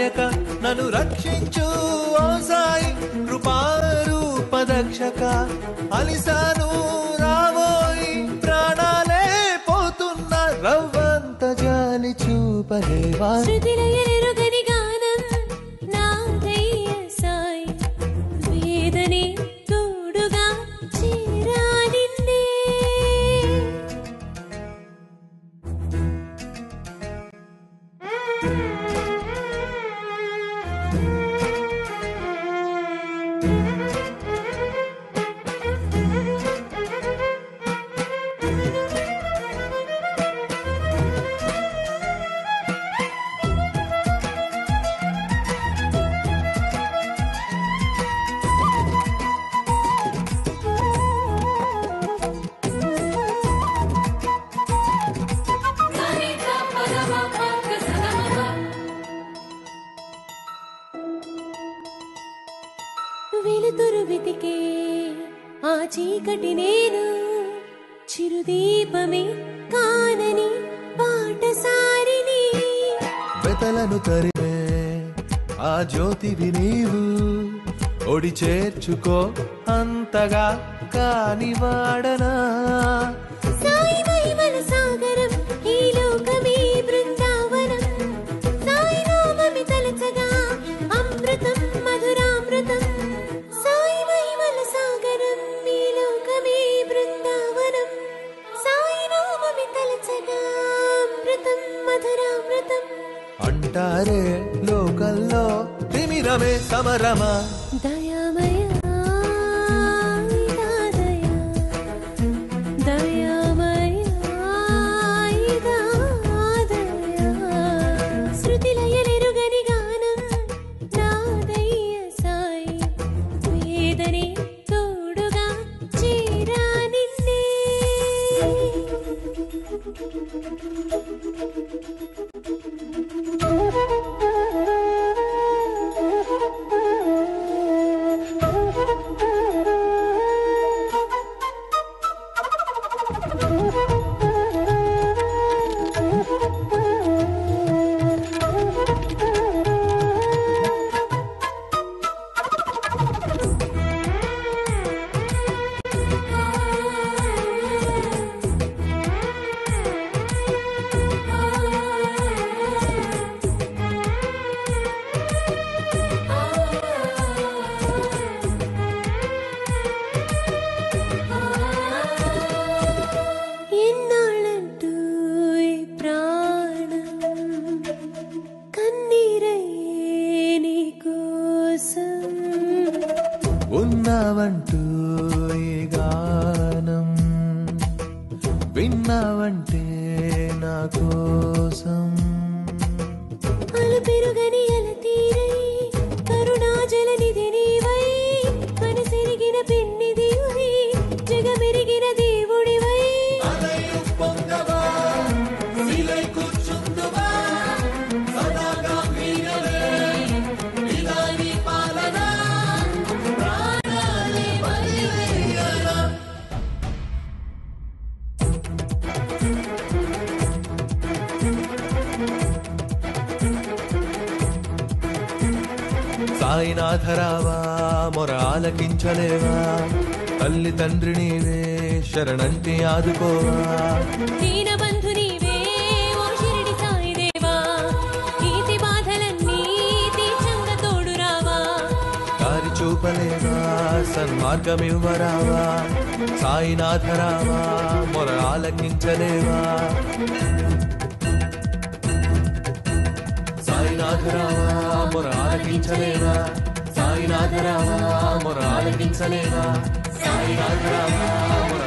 నాయక నన్ను రక్షించు ఓ సాయి కృపారూపదక్షక అలిసాను రావోయి ప్రాణాలే పోతున్న రవ్వంత జాలి చూపలేవా వెలుతురు వెతికే ఆ చీకటి నేను చిరుదీపమే కానని పాటసారిని వెతలను తరిమే ఆ జ్యోతివి నీవు ఒడి చేర్చుకో అంతగా కాని వాడనా సాయి మహిమల సాగరం ఈ లోకమే బృందావనం సాయి నామమి తలచగా అమృతం మధురామృతం సాయి మహిమల సాగరం ఈ లోకమే బృందావనం సాయి నామమి తలచగా అమృతం మధురామృతం అంటారే లోకల్లో తిమిరమే సమరమా దయామయ ఉన్నావంటూ ఈ గానం విన్నావంటే నా కోసం అలు పెరుగని అల తీరై కరుణా జలనిధి నీవై మనసెరిగిన పెన్నిదివై జగమెరిగిన దేవుడివై అలయు పొంగవా సిలై కూర్చుందువా సదా గంభీరమే నిదాని పాలన సాయినాథరావా మొర ఆలకించలేవా తల్లి తండ్రి నీవే శరణంటి ఆదుకోవా దీనబంధు నీవే ఓ షిరిడి సాయిదేవా నీతి బాధలన్నీ తీర్చంగ తోడు రావా దారి చూపలేవా సన్మార్గమివ్వరావా సాయినాథరావా మొర ఆలకించలేవా సాయినాథరావా మొర ఆలకించలేవా సాయినాథరావా మొర ఆలకించలేవా సాయినాథరావా మొర